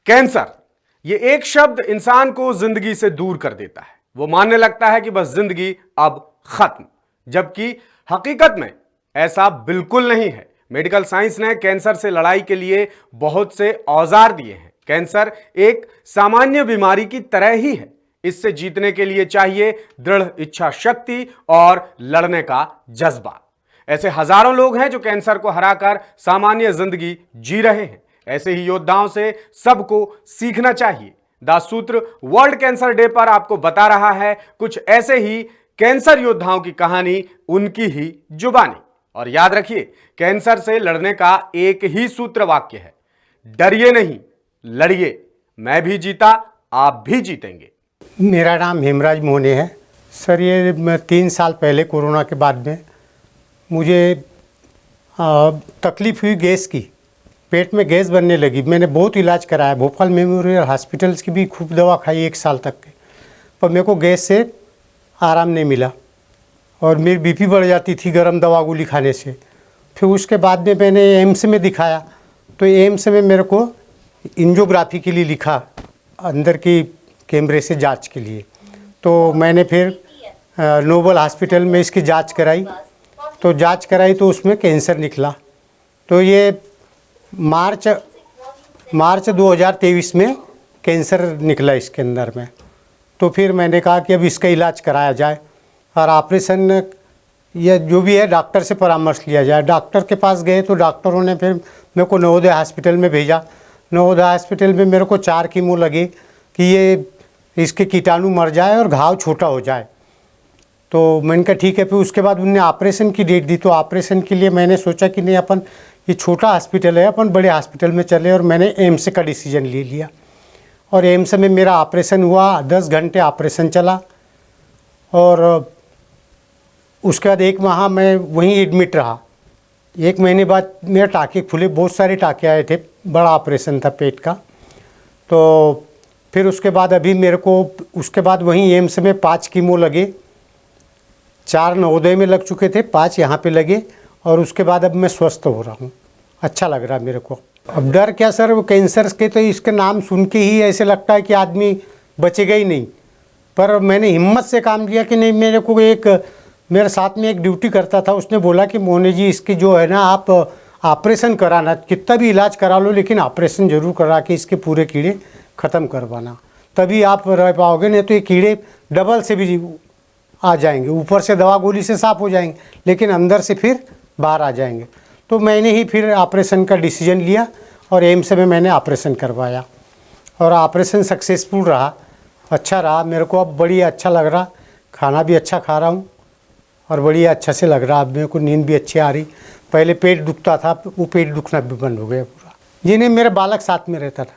Cancer, ये एक शब्द इंसान को जिंदगी से दूर कर देता है। वो मानने लगता है कि बस जिंदगी अब खत्म, जबकि हकीकत में ऐसा बिल्कुल नहीं है। मेडिकल साइंस ने कैंसर से लड़ाई के लिए बहुत से औजार दिए हैं। कैंसर एक सामान्य बीमारी की तरह ही है। इससे जीतने के लिए चाहिए दृढ़ इच्छा शक्ति और लड़ने का जज्बा। ऐसे हजारों लोग हैं जो कैंसर को हराकर सामान्य जिंदगी जी रहे हैं। ऐसे ही योद्धाओं से सबको सीखना चाहिए। दासूत्र वर्ल्ड कैंसर डे पर आपको बता रहा है कुछ ऐसे ही कैंसर योद्धाओं की कहानी, उनकी ही जुबानी। और याद रखिए, कैंसर से लड़ने का एक ही सूत्र वाक्य है, डरिए नहीं, लड़िए। मैं भी जीता, आप भी जीतेंगे। मेरा नाम हेमराज मोहने है सर। ये 3 साल पहले कोरोना के बाद में मुझे तकलीफ़ हुई गैस की, पेट में गैस बनने लगी। मैंने बहुत इलाज कराया, भोपाल मेमोरियल हॉस्पिटल्स की भी खूब दवा खाई 1 साल तक के, पर मेरे को गैस से आराम नहीं मिला और मेरी बीपी बढ़ जाती थी गर्म दवा गोली खाने से। फिर उसके बाद में मैंने एम्स में दिखाया, तो एम्स में मेरे को एंजियोग्राफी के लिए लिखा, अंदर की कैमरे से जांच के लिए। तो मैंने फिर नोबल हॉस्पिटल में इसकी जांच कराई, तो उसमें कैंसर निकला। तो ये मार्च 2023 में कैंसर निकला इसके अंदर में। तो फिर मैंने कहा कि अब इसका इलाज कराया जाए और ऑपरेशन या जो भी है डॉक्टर से परामर्श लिया जाए। डॉक्टर के पास गए तो डॉक्टरों ने फिर मेरे को नवोदय हॉस्पिटल में भेजा। नवोदय हॉस्पिटल में मेरे को 4 कीमो लगे कि ये इसके कीटाणु मर जाए और घाव छोटा हो जाए। तो मैंने कहा ठीक है। फिर उसके बाद उन्होंने ऑपरेशन की डेट दी। तो ऑपरेशन के लिए मैंने सोचा कि नहीं, अपन ये छोटा हॉस्पिटल है, अपन बड़े हॉस्पिटल में चले, और मैंने एम्स का डिसीजन ले लिया। और एम्स में मेरा ऑपरेशन हुआ, 10 घंटे ऑपरेशन चला और उसके बाद 1 माह मैं वहीं एडमिट रहा। 1 महीने बाद मेरे टाँके खुले, बहुत सारे टाँके आए थे, बड़ा ऑपरेशन था पेट का। तो फिर उसके बाद अभी मेरे को उसके बाद वहीं एम्स में 5 कीमो लगे। 4 नवोदय में लग चुके थे, 5 यहाँ पे लगे, और उसके बाद अब मैं स्वस्थ हो रहा हूँ, अच्छा लग रहा है मेरे को। अब डर क्या सर, वो कैंसर के तो इसके नाम सुन के ही ऐसे लगता है कि आदमी बचेगा ही नहीं। पर मैंने हिम्मत से काम लिया कि नहीं, मेरे को मेरे साथ में एक ड्यूटी करता था, उसने बोला कि मोहने जी इसकी जो है ना, आप ऑपरेशन कराना, कितना भी इलाज करा लो लेकिन ऑपरेशन ज़रूर करा के इसके पूरे कीड़े ख़त्म करवाना, तभी आप रह पाओगे, नहीं तो ये कीड़े डबल से भी आ जाएंगे। ऊपर से दवा गोली से साफ़ हो जाएंगे लेकिन अंदर से फिर बाहर आ जाएंगे। तो मैंने ही फिर ऑपरेशन का डिसीजन लिया और एम्स में मैंने ऑपरेशन करवाया और ऑपरेशन सक्सेसफुल रहा, अच्छा रहा। मेरे को अब बड़ी अच्छा लग रहा, खाना भी अच्छा खा रहा हूँ और बड़ी अच्छा से लग रहा। अब मेरे को नींद भी अच्छी आ रही। पहले पेट दुखता था, वो पेट दुखना भी बंद हो गया पूरा। जी नहीं, मेरा बालक साथ में रहता था,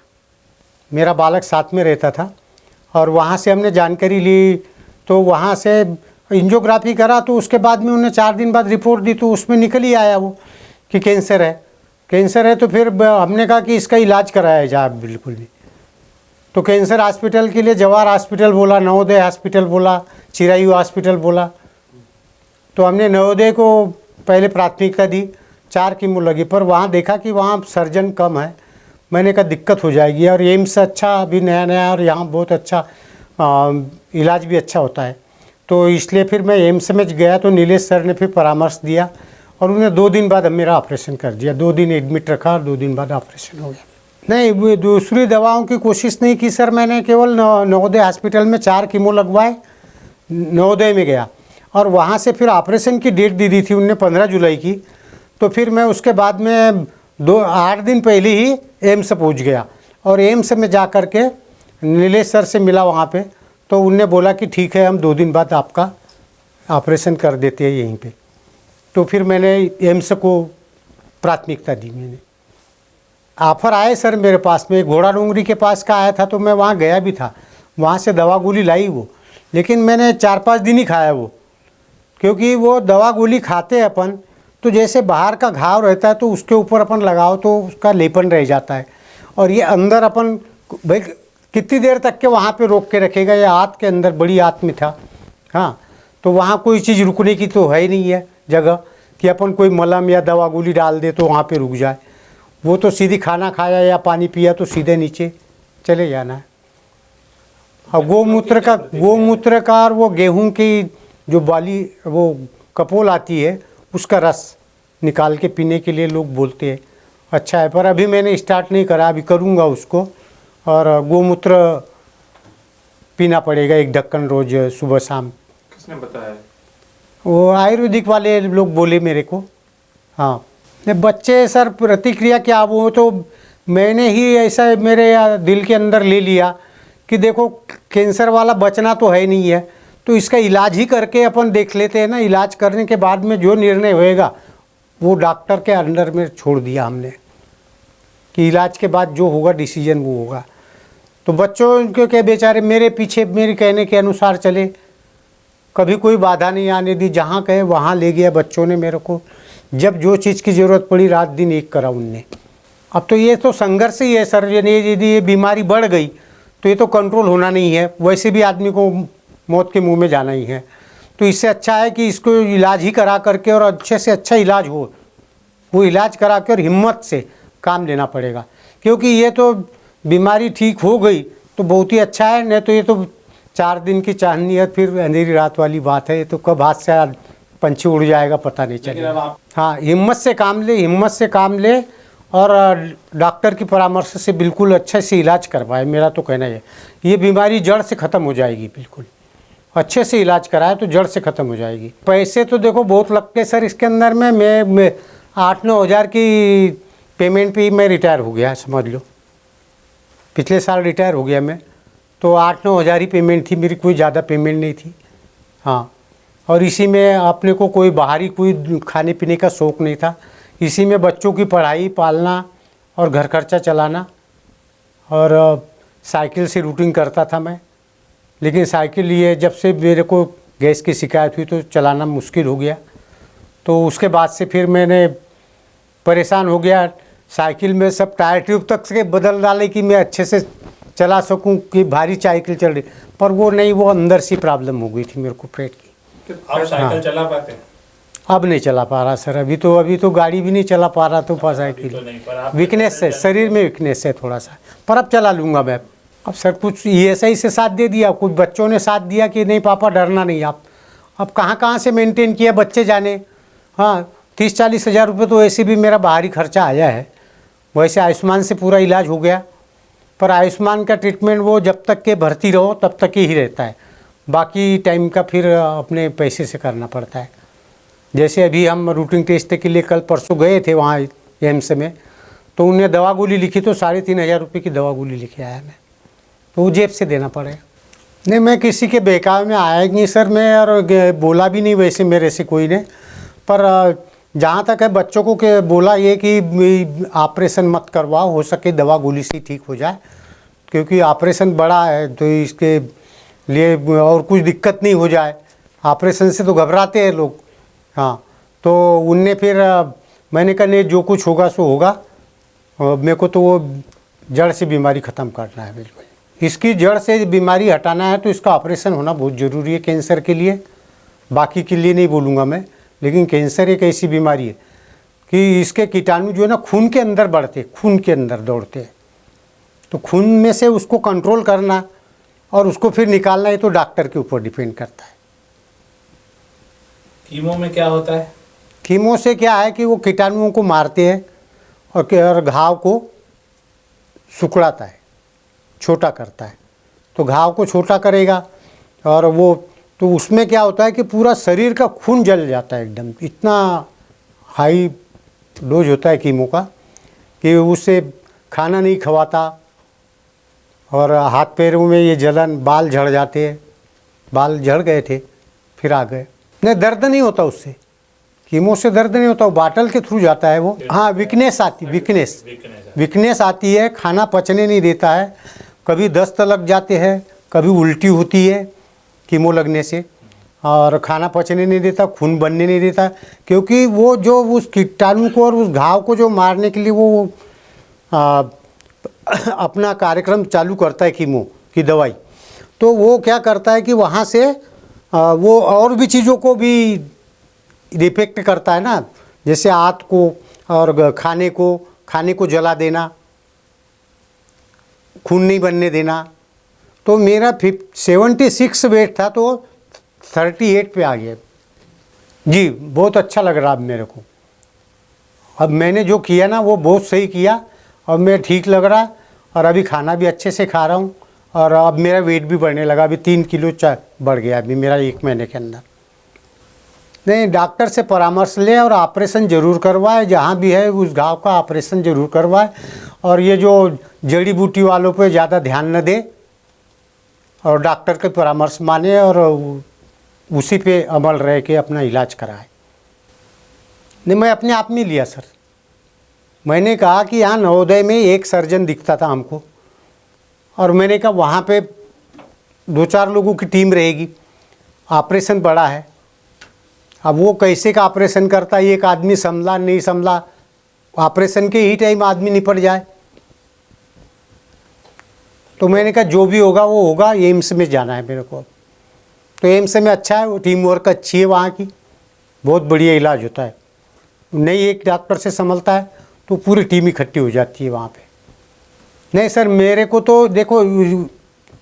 मेरा बालक साथ में रहता था और वहाँ से हमने जानकारी ली। तो वहाँ से एंजियोग्राफी करा, तो उसके बाद में उन्होंने 4 दिन बाद रिपोर्ट दी, तो उसमें निकल ही आया वो कि कैंसर है, कैंसर है। तो फिर हमने कहा कि इसका इलाज कराया जाए बिल्कुल भी। तो कैंसर हॉस्पिटल के लिए जवाहर हॉस्पिटल बोला, नवोदय हॉस्पिटल बोला, चिरायू हॉस्पिटल बोला। तो हमने नवोदय को पहले प्राथमिकता दी, 4 कीमो लगी, पर वहाँ देखा कि वहाँ सर्जन कम है। मैंने कहा दिक्कत हो जाएगी। और एम्स अच्छा अभी नया नया, और यहाँ बहुत अच्छा इलाज भी अच्छा होता है। तो इसलिए फिर मैं एम्स में गया, तो नीलेश सर ने फिर परामर्श दिया और उन्होंने 2 दिन बाद मेरा ऑपरेशन कर दिया। 2 दिन एडमिट रखा और 2 दिन बाद ऑपरेशन हो गया। नहीं, वो दूसरी दवाओं की कोशिश नहीं की सर। मैंने केवल नवोदय हॉस्पिटल में 4 कीमो लगवाए, नवोदय में गया और वहाँ से फिर ऑपरेशन की डेट दी थी उनने 15 जुलाई की। तो फिर मैं उसके बाद में 8 दिन पहले ही एम्स पहुँच गया और एम्स में जा कर के नीलेश सर से मिला वहाँ पे। तो उनने बोला कि ठीक है, हम 2 दिन बाद आपका ऑपरेशन कर देते हैं यहीं पे। तो फिर मैंने एम्स को प्राथमिकता दी। मैंने ऑफ़र आए सर मेरे पास में, घोड़ा डोंगरी के पास का आया था, तो मैं वहाँ गया भी था, वहाँ से दवा गोली लाई वो, लेकिन मैंने 4-5 दिन ही खाया वो। क्योंकि वो दवा गोली खाते हैं अपन, तो जैसे बाहर का घाव रहता है तो उसके ऊपर अपन लगाओ तो उसका लेपन रह जाता है, और ये अंदर अपन भाई कितनी देर तक के वहाँ पे रोक के रखेगा। ये आँत के अंदर, बड़ी आँत में था। हाँ, तो वहाँ कोई चीज़ रुकने की तो है ही नहीं है जगह कि अपन कोई मलम या दवा गोली डाल दे तो वहाँ पे रुक जाए। वो तो सीधी खाना खाया या पानी पिया तो सीधे नीचे चले जाना है। और गोमूत्र का और वो गेहूं की जो बाली वो कपोल आती है उसका रस निकाल के पीने के लिए लोग बोलते हैं अच्छा है, पर अभी मैंने स्टार्ट नहीं करा, अभी करूँगा उसको। और गोमूत्र पीना पड़ेगा 1 ढक्कन रोज सुबह शाम। किसने बताया? वो आयुर्वेदिक वाले लोग बोले मेरे को। हाँ, ये बच्चे सर प्रतिक्रिया क्या, वो तो मैंने ही ऐसा मेरे दिल के अंदर ले लिया कि देखो कैंसर वाला बचना तो है नहीं है, तो इसका इलाज ही करके अपन देख लेते हैं ना। इलाज करने के बाद में जो निर्णय होएगा वो डॉक्टर के अंडर में छोड़ दिया हमने कि इलाज के बाद जो होगा डिसीजन वो होगा। तो बच्चों के बेचारे मेरे पीछे मेरे कहने के अनुसार चले, कभी कोई बाधा नहीं आने दी, जहाँ कहे वहाँ ले गया बच्चों ने मेरे को। जब जो चीज़ की ज़रूरत पड़ी रात दिन एक करा उनने। अब तो ये तो संघर्ष ही है सर, यदि ये बीमारी बढ़ गई तो ये तो कंट्रोल होना नहीं है, वैसे भी आदमी को मौत के मुंह में जाना ही है। तो इससे अच्छा है कि इसको इलाज ही करा करके और अच्छे से अच्छा इलाज हो, वो इलाज करा के और हिम्मत से काम लेना पड़ेगा। क्योंकि ये तो बीमारी ठीक हो गई तो बहुत ही अच्छा है, नहीं तो ये तो 4 दिन की चांदनी है, फिर अंधेरी रात वाली बात है। ये तो कब हाथ से पंछी उड़ जाएगा पता नहीं चलेगा। हाँ, हिम्मत से काम ले, हिम्मत से काम ले और डॉक्टर की परामर्श से बिल्कुल अच्छे से इलाज करवाए। मेरा तो कहना है ये बीमारी जड़ से ख़त्म हो जाएगी, बिल्कुल अच्छे से इलाज कराए तो जड़ से ख़त्म हो जाएगी। पैसे तो देखो बहुत लगते सर इसके अंदर में। मैं 8-9 हज़ार की पेमेंट पे मैं रिटायर हो गया, समझ लो। पिछले साल रिटायर हो गया मैं, तो 8-9 हज़ार ही पेमेंट थी मेरी, कोई ज़्यादा पेमेंट नहीं थी। हाँ, और इसी में अपने को कोई बाहरी कोई खाने पीने का शौक़ नहीं था। इसी में बच्चों की पढ़ाई पालना और घर खर्चा चलाना, और साइकिल से रूटिंग करता था मैं। लेकिन साइकिल लिए जब से मेरे को गैस की शिकायत हुई तो चलाना मुश्किल हो गया। तो उसके बाद से फिर मैंने परेशान हो गया। साइकिल में सब टायर ट्यूब तक से बदल डाले कि मैं अच्छे से चला सकूं, कि भारी साइकिल चल रही, पर वो नहीं, वो अंदर से प्रॉब्लम हो गई थी मेरे को पेट की। आप साइकिल चला पाते हैं? अब नहीं चला पा रहा सर, अभी तो गाड़ी भी नहीं चला पा रहा, तो साइकिल वीकनेस है, शरीर में वीकनेस है थोड़ा सा, पर अब चला लूँगा मैं। अब सर कुछ ESI से साथ दे दिया, कुछ बच्चों ने साथ दिया कि नहीं पापा डरना नहीं आप। अब कहाँ से मेंटेन किया बच्चे जाने। हाँ, 30-40 हज़ार रुपये तो ऐसे भी मेरा बाहरी खर्चा आया है। वैसे आयुष्मान से पूरा इलाज हो गया, पर आयुष्मान का ट्रीटमेंट वो जब तक के भर्ती रहो तब तक ही रहता है, बाकी टाइम का फिर अपने पैसे से करना पड़ता है। जैसे अभी हम रूटीन टेस्ट के लिए कल परसों गए थे वहाँ एम्स में, तो उन्होंने दवा गोली लिखी, तो 3,500 रुपये की दवा गोली लिखे आया मैं, तो वो जेब से देना पड़ेगा। नहीं, मैं किसी के बहकावे में आया नहीं सर, मैं और बोला भी नहीं वैसे मेरे से कोई ने। पर जहाँ तक है बच्चों को के बोला ये कि ऑपरेशन मत करवाओ, हो सके दवा गोली से ठीक हो जाए, क्योंकि ऑपरेशन बड़ा है तो इसके लिए और कुछ दिक्कत नहीं हो जाए। ऑपरेशन से तो घबराते हैं लोग। हाँ, तो उनने फिर मैंने कहा नहीं, जो कुछ होगा सो होगा, मेरे को तो वो जड़ से बीमारी ख़त्म करना है बिल्कुल। इसकी जड़ से बीमारी हटाना है तो इसका ऑपरेशन होना बहुत ज़रूरी है कैंसर के लिए। बाकी के लिए नहीं बोलूँगा मैं, लेकिन कैंसर एक ऐसी बीमारी है कि इसके कीटाणु जो है ना खून के अंदर बढ़ते, खून के अंदर दौड़ते हैं, तो खून में से उसको कंट्रोल करना और उसको फिर निकालना, ये तो डॉक्टर के ऊपर डिपेंड करता है। कीमो में क्या होता है? कीमो से क्या है कि वो कीटाणुओं को मारते हैं और घाव को सिकुड़ाता है, छोटा करता है। तो घाव को छोटा करेगा और वो तो उसमें क्या होता है कि पूरा शरीर का खून जल जाता है एकदम। इतना हाई डोज होता है कीमो का कि उससे खाना नहीं खवाता, और हाथ पैरों में ये जलन, बाल झड़ जाते हैं। बाल झड़ गए थे फिर आ गए। नहीं, दर्द नहीं होता उससे, कीमो से दर्द नहीं होता, वो बाटल के थ्रू जाता है वो। हाँ, वीकनेस आती, वीकनेस आती है, खाना पचने नहीं देता है, कभी दस्त लग जाते हैं, कभी उल्टी होती है कीमो लगने से, और खाना पचने नहीं देता, खून बनने नहीं देता, क्योंकि वो जो उस कीटाणु को और उस घाव को जो मारने के लिए वो अपना कार्यक्रम चालू करता है कीमो की दवाई। तो वो क्या करता है कि वहाँ से वो और भी चीज़ों को भी इफेक्ट करता है ना, जैसे आंत को और खाने को जला देना, खून नहीं बनने देना। तो मेरा 76 वेट था तो 38 पे आ गया। जी बहुत अच्छा लग रहा अब मेरे को। अब मैंने जो किया ना वो बहुत सही किया और मैं ठीक लग रहा और अभी खाना भी अच्छे से खा रहा हूँ और अब मेरा वेट भी बढ़ने लगा। अभी 3 किलो बढ़ गया अभी मेरा 1 महीने के अंदर। नहीं, डॉक्टर से परामर्श ले और ऑपरेशन ज़रूर करवाए, जहाँ भी है उस घाव का ऑपरेशन ज़रूर करवाए। और ये जो जड़ी बूटी वालों पे ज़्यादा ध्यान न दे और डॉक्टर के परामर्श माने और उसी पे अमल रह के अपना इलाज कराए। नहीं, मैं अपने आप में लिया सर। मैंने कहा कि यहाँ नवोदय में एक सर्जन दिखता था हमको और मैंने कहा वहाँ पे 2-4 लोगों की टीम रहेगी, ऑपरेशन बड़ा है। अब वो कैसे का ऑपरेशन करता है, एक आदमी संभला नहीं संभला, ऑपरेशन के ही टाइम आदमी निपट जाए। तो मैंने कहा जो भी होगा वो होगा, एम्स में जाना है मेरे को। तो एम्स में अच्छा है, वो टीम वर्क अच्छी है वहाँ की, बहुत बढ़िया इलाज होता है। नहीं एक डॉक्टर से संभलता है तो पूरी टीम इकट्ठी हो जाती है वहाँ पे। नहीं सर, मेरे को तो देखो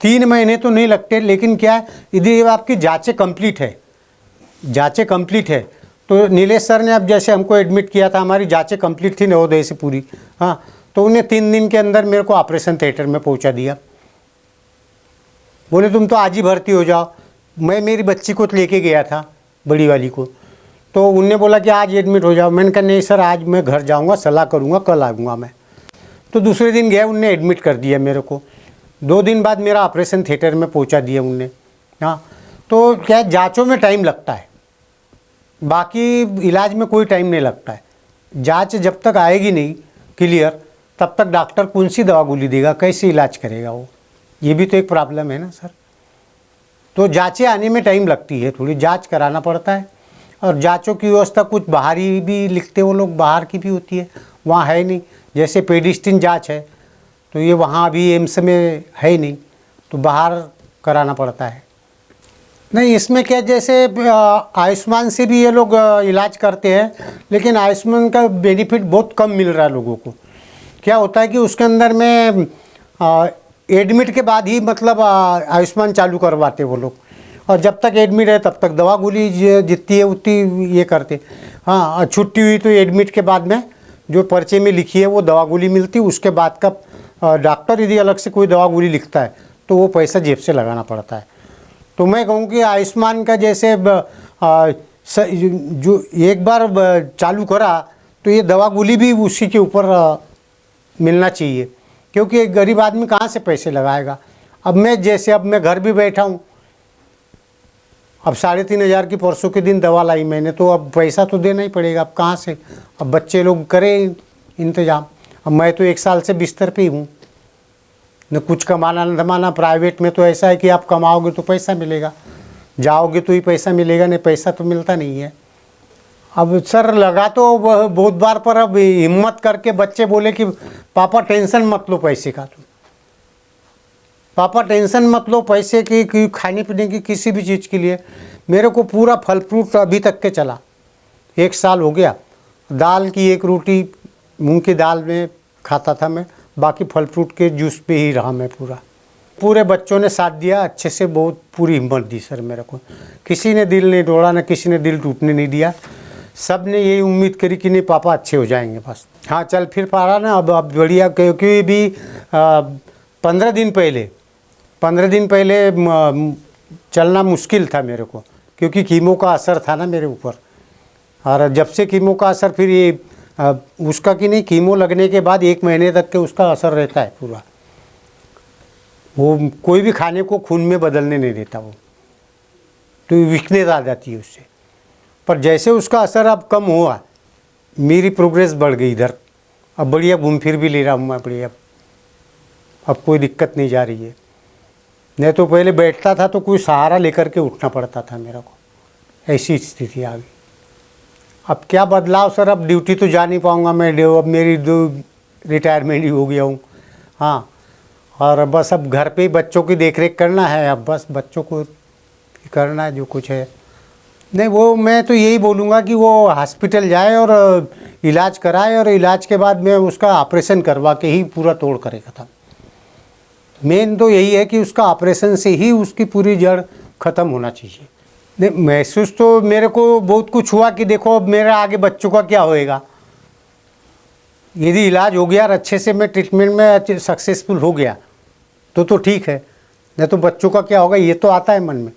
3 महीने तो नहीं लगते, लेकिन क्या है यदि आपकी जाँचें कंप्लीट है, जाँचें कंप्लीट है तो नीलेश सर ने अब जैसे हमको एडमिट किया था, हमारी जाँचें कंप्लीट थी नवोदय से पूरी, हाँ, तो उन्हें 3 दिन के अंदर मेरे को ऑपरेशन थिएटर में पहुंचा दिया। बोले तुम तो आज ही भर्ती हो जाओ। मैं मेरी बच्ची को लेके गया था, बड़ी वाली को, तो उनने बोला कि आज एडमिट हो जाओ। मैंने कहा नहीं सर, आज मैं घर जाऊँगा, सलाह करूँगा, कल आऊँगा मैं। तो दूसरे दिन गया, उनने एडमिट कर दिया मेरे को। 2 दिन बाद मेरा ऑपरेशन थिएटर में पहुँचा दिया उनने। हाँ, तो क्या जाँचों में टाइम लगता है, बाकी इलाज में कोई टाइम नहीं लगता है। जांच जब तक आएगी नहीं क्लियर, तब तक डॉक्टर कौन सी दवा गोली देगा, कैसे इलाज करेगा वो, ये भी तो एक प्रॉब्लम है ना सर। तो जांचें आने में टाइम लगती है, थोड़ी जांच कराना पड़ता है। और जांचों की व्यवस्था कुछ बाहरी भी लिखते वो लोग, बाहर की भी होती है, वहाँ है नहीं। जैसे पेडिस्टिन जाँच है तो ये वहाँ अभी एम्स में है नहीं, तो बाहर कराना पड़ता है। नहीं, इसमें क्या जैसे आयुष्मान से भी ये लोग इलाज करते हैं, लेकिन आयुष्मान का बेनिफिट बहुत कम मिल रहा है लोगों को। क्या होता है कि उसके अंदर में एडमिट के बाद ही मतलब आयुष्मान चालू करवाते वो लोग, और जब तक एडमिट है तब तक दवा गोली जितनी है उतनी ये करते। हाँ, छुट्टी हुई तो एडमिट के बाद में जो पर्चे में लिखी है वो दवा गोली मिलती, उसके बाद का डॉक्टर यदि अलग से कोई दवा गोली लिखता है तो वो पैसा जेब से लगाना पड़ता है। तो मैं कहूँ कि आयुष्मान का जैसे जो एक बार चालू करा तो ये दवा गोली भी उसी के ऊपर मिलना चाहिए, क्योंकि एक गरीब आदमी कहाँ से पैसे लगाएगा। अब मैं घर भी बैठा हूँ, अब 3,500 की परसों के दिन दवा लाई मैंने, तो अब पैसा तो देना ही पड़ेगा। अब कहाँ से, अब बच्चे लोग करें इंतज़ाम। अब मैं तो 1 साल से बिस्तर पे ही हूँ, न कुछ कमाना न धमाना। प्राइवेट में तो ऐसा है कि आप कमाओगे तो पैसा मिलेगा, जाओगे तो ही पैसा मिलेगा, नहीं पैसा तो मिलता नहीं है। अब सर लगा तो बहुत बार, पर अब हिम्मत करके बच्चे बोले कि पापा टेंशन मत लो पैसे का, तुम पापा टेंशन मत लो पैसे की खाने पीने की किसी भी चीज़ के लिए। मेरे को पूरा फल फ्रूट अभी तक के चला, 1 साल हो गया। दाल की 1 रोटी मूंग की दाल में खाता था मैं, बाकी फल फ्रूट के जूस पे ही रहा मैं पूरा। पूरे बच्चों ने साथ दिया अच्छे से, बहुत पूरी हिम्मत दी सर मेरे को। किसी ने दिल नहीं तोड़ा, ना किसी ने दिल टूटने नहीं दिया। सब ने यही उम्मीद करी कि नहीं पापा अच्छे हो जाएंगे बस। हाँ, चल फिर पा रहा ना अब बढ़िया, क्योंकि भी 15 दिन पहले चलना मुश्किल था मेरे को, क्योंकि कीमो का असर था ना मेरे ऊपर। और जब से कीमो का असर, फिर ये उसका कि नहीं, कीमो लगने के बाद 1 महीने तक के उसका असर रहता है पूरा। वो कोई भी खाने को खून में बदलने नहीं देता वो, तो वीकनेस आ जाती है उससे। पर जैसे उसका असर अब कम हुआ, मेरी प्रोग्रेस बढ़ गई इधर। अब बढ़िया घूम फिर भी ले रहा हूँ मैं बढ़िया, अब कोई दिक्कत नहीं जा रही है। नहीं तो पहले बैठता था तो कोई सहारा लेकर के उठना पड़ता था मेरे को, ऐसी स्थिति आ गई। अब क्या बदलाव सर, अब ड्यूटी तो जा नहीं पाऊँगा मैं, अब मेरी रिटायरमेंट ही हो गया हूँ। हाँ, और बस अब घर पे ही बच्चों की देखरेख करना है, अब बस बच्चों को करना है जो कुछ है। नहीं, वो मैं तो यही बोलूँगा कि वो हॉस्पिटल जाए और इलाज कराए, और इलाज के बाद में उसका ऑपरेशन करवा के ही पूरा तोड़ करे ख़त्म। मेन तो यही है कि उसका ऑपरेशन से ही उसकी पूरी जड़ ख़त्म होना चाहिए। नहीं, महसूस तो मेरे को बहुत कुछ हुआ कि देखो अब मेरे आगे बच्चों का क्या होएगा। यदि इलाज हो गया और अच्छे से मैं ट्रीटमेंट में सक्सेसफुल हो गया तो ठीक है, नहीं तो बच्चों का क्या होगा ये तो आता है मन में।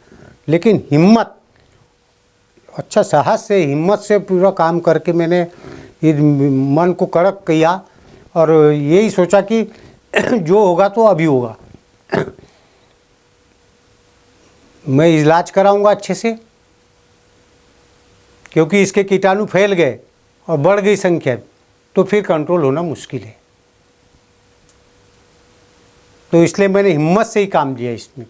लेकिन हिम्मत, अच्छा साहस से हिम्मत से पूरा काम करके मैंने ये मन को कड़क किया और यही सोचा कि जो होगा तो अभी होगा। मैं इलाज कराऊंगा अच्छे से, क्योंकि इसके कीटाणु फैल गए और बढ़ गई संख्या तो फिर कंट्रोल होना मुश्किल है। तो इसलिए मैंने हिम्मत से ही काम लिया इसमें।